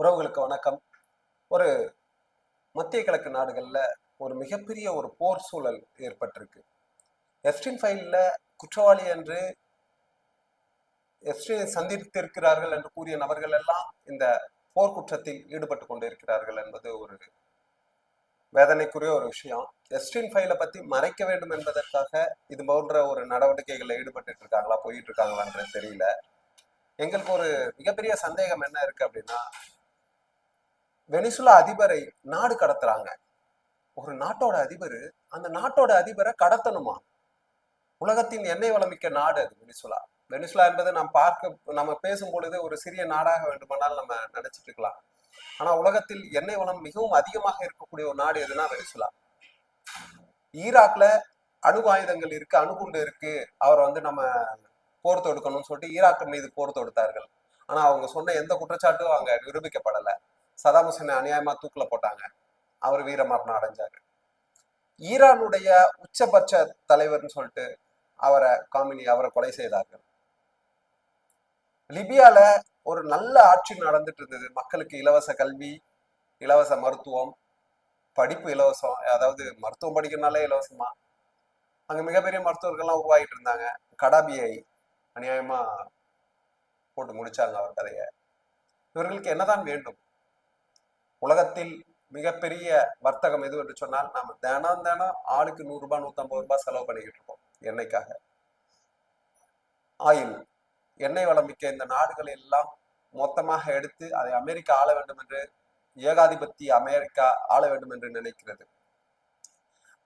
உறவுகளுக்கு வணக்கம். ஒரு மத்திய கிழக்கு நாடுகள்ல ஒரு மிகப்பெரிய ஒரு போர் சூழல் ஏற்பட்டிருக்கு. எப்ஸ்டீன் ஃபைல்ல குற்றவாளி என்று எப்ஸ்டீனை சந்தித்திருக்கிறார்கள் என்று கூறிய நபர்கள் எல்லாம் இந்த போர் குற்றத்தில் ஈடுபட்டு கொண்டிருக்கிறார்கள் என்பது ஒரு வேதனைக்குரிய ஒரு விஷயம். எப்ஸ்டீன் ஃபைலை பத்தி மறைக்க வேண்டும் என்பதற்காக இது போன்ற ஒரு நடவடிக்கைகளில் ஈடுபட்டு இருக்காங்களா, போயிட்டு இருக்காங்களான்றது தெரியல. எங்களுக்கு ஒரு மிகப்பெரிய சந்தேகம் என்ன இருக்கு அப்படின்னா, வெனிசுலா அதிபரை நாடு கடத்துறாங்க. ஒரு நாட்டோட அதிபர் அந்த நாட்டோட அதிபரை கடத்தணுமா? உலகத்தின் எண்ணெய் வளமிக்க நாடு அது வெனிசுலா. வெனிசுலா என்பதை நம்ம பேசும் பொழுது ஒரு சிறிய நாடாக வேண்டுமானால் நம்ம நினைச்சிட்டு இருக்கலாம். ஆனா உலகத்தில் எண்ணெய் வளம் மிகவும் அதிகமாக இருக்கக்கூடிய ஒரு நாடு எதுனா வெனிசுலா. ஈராக்ல அணு ஆயுதங்கள் இருக்கு, அணுகுண்டு இருக்கு, அவரை நம்ம போர் தொடுக்கணும்னு சொல்லிட்டு ஈராக் மீது போர் தொடுத்தார்கள். ஆனா அவங்க சொன்ன எந்த குற்றச்சாட்டும் அங்க நிரூபிக்கப்படல. சதாம் ஹுசேனை அநியாயமா தூக்குல போட்டாங்க, அவர் வீரமரணம் அடைஞ்சாரு. ஈரானுடைய உச்சபட்ச தலைவர்னு சொல்லிட்டு அவரை கொலை செய்தார்கள். லிபியால ஒரு நல்ல ஆட்சி நடந்துட்டு இருந்தது. மக்களுக்கு இலவச கல்வி, இலவச மருத்துவம், படிப்பு இலவசம். அதாவது மருத்துவம் படிக்கிறதுனாலே இலவசமா. அங்க மிகப்பெரிய மருத்துவர்கள்லாம் உருவாகிட்டு இருந்தாங்க. கடாபியை அநியாயமா போட்டு முடிச்சாங்க அவர் கதையை. இவர்களுக்கு என்னதான் வேண்டும்? உலகத்தில் மிகப்பெரிய வர்த்தகம் எது என்று சொன்னால், நாம தினம் ஆளுக்கு 100 ரூபாய் 150 ரூபாய் செலவு பண்ணிக்கிட்டு இருக்கோம் எண்ணெய்க்காக. ஆயில், எண்ணெய் வளம் மிக்க இந்த நாடுகள் எல்லாம் மொத்தமாக எடுத்து அதை அமெரிக்கா ஆள வேண்டும் என்று, ஏகாதிபத்திய அமெரிக்கா ஆள வேண்டும் என்று நினைக்கிறது.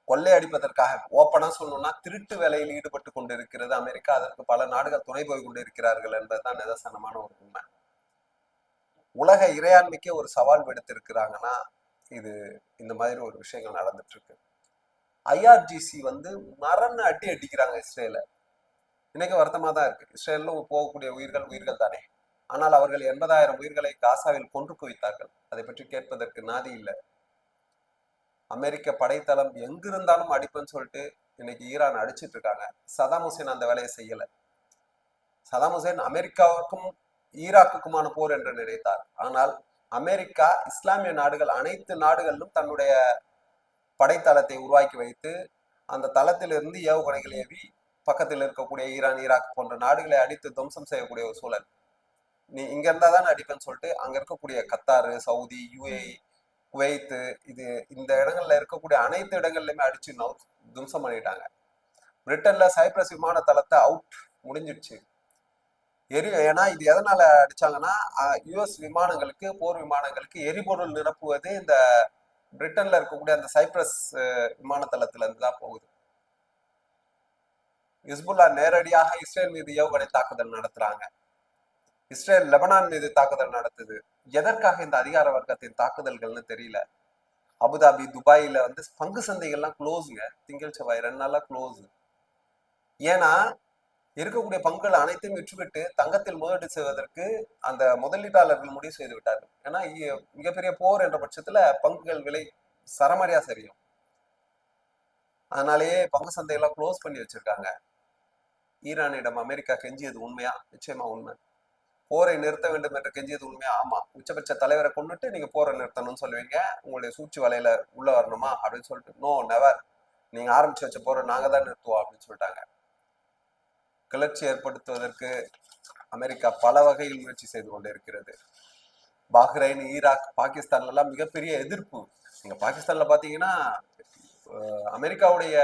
கொள்ளையடிப்பதற்காக ஓப்பனா சொல்லணும்னா திருட்டு வேலையில் ஈடுபட்டு கொண்டிருக்கிறது அமெரிக்கா. அதற்கு பல நாடுகள் துணை போய் கொண்டிருக்கிறார்கள் என்பதுதான் நிதர்சனமான ஒரு உண்மை. உலக இறையாண்மைக்கே ஒரு சவால் விடுத்திருக்கிறாங்கன்னா இது இந்த மாதிரி ஒரு விஷயங்கள் நடந்துட்டு இருக்கு. ஐஆர்ஜிசி மரண அடி அடிக்கிறாங்க இஸ்ரேல. இன்னைக்கு வருத்தமா தான் இருக்கு. இஸ்ரேல்ல போகக்கூடிய உயிர்கள் தானே. ஆனால் அவர்கள் 80,000 உயிர்களை காசாவில் கொன்று குவித்தார்கள். அதை பற்றி கேட்பதற்கு நாதி இல்லை. அமெரிக்க படைத்தளம் எங்கிருந்தாலும் அடிப்புன்னு சொல்லிட்டு இன்னைக்கு ஈரான் அடிச்சிட்டு இருக்காங்க. சதாம் ஹுசேன் அந்த வேலையை செய்யல. சதாம் ஹுசேன் அமெரிக்காவுக்கும் ஈராக்குக்குமான போர் என்று நினைத்தார். ஆனால் அமெரிக்கா இஸ்லாமிய நாடுகள் அனைத்து நாடுகளிலும் தன்னுடைய படைத்தளத்தை உருவாக்கி வைத்து அந்த தளத்திலிருந்து ஏவுகணைகள் ஏவி பக்கத்தில் இருக்கக்கூடிய ஈரான், ஈராக் போன்ற நாடுகளை அடித்து துவம்சம் செய்யக்கூடிய ஒரு சூழல். நீ இங்க இருந்தா தான் அடிப்பேன்னு சொல்லிட்டு அங்க இருக்கக்கூடிய கத்தாரு, சவுதி, யுஏஇ, குவைத்து, இந்த இடங்கள்ல இருக்கக்கூடிய அனைத்து இடங்கள்லயுமே அடிச்சு துவம்சம் பண்ணிட்டாங்க. பிரிட்டன்ல சைப்ரஸ் விமான தளத்தை அவுட் முடிஞ்சிடுச்சு. ஏன்னா இது எதனால அடிச்சாங்கன்னா, யுஎஸ் விமானங்களுக்கு, போர் விமானங்களுக்கு எரிபொருள் நிரப்புவது இந்த பிரிட்டன்ல இருக்கக்கூடிய அந்த சைப்ரஸ் விமான தளத்துல இருந்து தான் போகுது. ஹிஸ்புல்லா நேரடியாக இஸ்ரேல் மீது ஏவுகணை தாக்குதல் நடத்துறாங்க. இஸ்ரேல் லெபனான் மீது தாக்குதல் நடத்துது. எதற்காக இந்த அதிகார வர்க்கத்தின் தாக்குதல்கள்னு தெரியல. அபுதாபி, துபாயில பங்கு சந்தைகள்லாம் க்ளோஸுங்க. திங்கள் செவ்வாய் 2 நாளா க்ளோஸ். ஏன்னா இருக்கக்கூடிய பங்குகள் அனைத்தையும் விற்றுவிட்டு தங்கத்தில் முதலீடு செய்வதற்கு அந்த முதலீட்டாளர்கள் முடிவு செய்து விட்டார்கள். ஏன்னா மிகப்பெரிய போர் என்ற பட்சத்துல பங்குகள் விலை சரமரியா சரியும். அதனாலேயே பங்கு சந்தையெல்லாம் க்ளோஸ் பண்ணி வச்சிருக்காங்க. ஈரானிடம் அமெரிக்கா கெஞ்சியது உண்மையா? நிச்சயமா உண்மை. போரை நிறுத்த வேண்டும் என்று கெஞ்சியது உண்மையா? ஆமா. உச்சபட்ச தலைவரை கொண்டுட்டு நீங்க போரை நிறுத்தணும்னு சொல்லுவீங்க, உங்களுடைய சூழ்ச்சி வலையில உள்ள வரணுமா அப்படின்னு சொல்லிட்டு, நோ நெவர், நீங்க ஆரம்பிச்சு வச்ச போரை நாங்க தான் நிறுத்துவோம் அப்படின்னு சொல்லிட்டாங்க. கிளர்ச்சி ஏற்படுத்துவதற்கு அமெரிக்கா பல வகையில் முயற்சி செய்து கொண்டு இருக்கிறது. பஹ்ரைன், ஈராக், பாகிஸ்தான்ல எல்லாம் மிகப்பெரிய எதிர்ப்பு. நீங்க பாகிஸ்தான்ல பாத்தீங்கன்னா அமெரிக்காவுடைய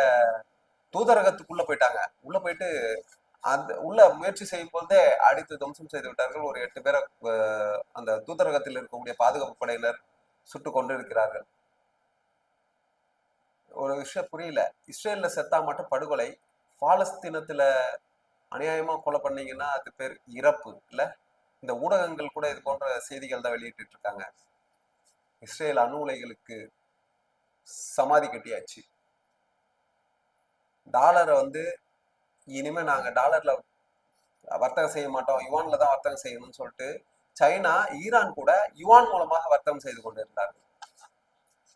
தூதரகத்துக்குள்ள போயிட்டாங்க. உள்ள போயிட்டு உள்ள முயற்சி செய்யும் போதே அடித்து துவம்சம் செய்து விட்டார்கள். ஒரு 8 பேரை அந்த தூதரகத்தில் இருக்கக்கூடிய பாதுகாப்பு படையினர் சுட்டு கொண்டு இருக்கிறார்கள். ஒரு விஷயம் புரியல. இஸ்ரேல்ல செத்தா மட்டும் படுகொலை, பாலஸ்தீனத்துல அநியாயமா கொலை பண்ணீங்கன்னா அது பேர் இறப்பு இல்ல. இந்த ஊடகங்கள் கூட இது போன்ற செய்திகள் தான் வெளியிட்டு இருக்காங்க. இஸ்ரேல் அணு உலைகளுக்கு சமாதி கட்டியாச்சு. டாலரை இனிமே நாங்க டாலர்ல வர்த்தகம் செய்ய மாட்டோம், யுவான்ல தான் வர்த்தகம் செய்யணும்னு சொல்லிட்டு சைனா, ஈரான் கூட யுவான் மூலமாக வர்த்தகம் செய்து கொண்டு இருந்தார்கள்.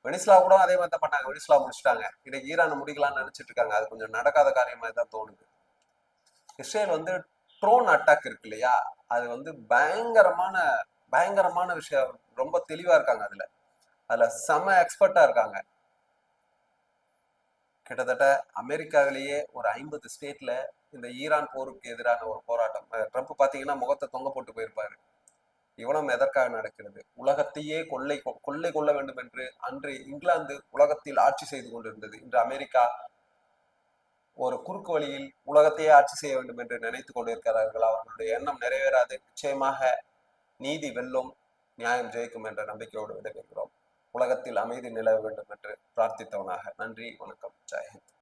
வெனிசுலா கூட அதே மாதிரி தான் பண்ணாங்க. வெனிசுலா முடிச்சுட்டாங்க. இன்னைக்கு ஈரான் முடிக்கலாம்னு நினைச்சிட்டு இருக்காங்க. அது கொஞ்சம் நடக்காத காரியமா தான் தோணுது. இஸ்ரேல் ட்ரோன் அட்டாக் இருக்கு இல்லையா, அது பயங்கரமான பயங்கரமான விஷயம், ரொம்ப தெளிவா இருக்காங்க அதுல செம எக்ஸ்பர்ட்டா இருக்காங்க. கிட்டத்தட்ட அமெரிக்காவிலேயே ஒரு 50 ஸ்டேட்ல இந்த ஈரான் போருக்கு எதிரான ஒரு போராட்டம். ட்ரம்ப் பாத்தீங்கன்னா முகத்தை தொங்க போட்டு போயிருப்பாரு. இவ்வளவு எதற்காக நடக்கிறது? உலகத்தையே கொள்ளை கொள்ள வேண்டும் என்று அன்று இங்கிலாந்து உலகத்தில் ஆட்சி செய்து கொண்டிருந்தது. இன்று அமெரிக்கா ஒரு குறுக்கு வழியில் உலகத்தையே ஆட்சி செய்ய வேண்டும் என்று நினைத்துக் கொண்டிருக்கிறார்கள். அவர்களுடைய எண்ணம் நிறைவேறாது. நிச்சயமாக நீதி வெல்லும், நியாயம் ஜெயிக்கும் என்ற நம்பிக்கையோடு விடைபெறுகிறோம். உலகத்தில் அமைதி நிலவ வேண்டும் என்று பிரார்த்தித்தவனாக. நன்றி, வணக்கம், ஜெயஹிந்த்.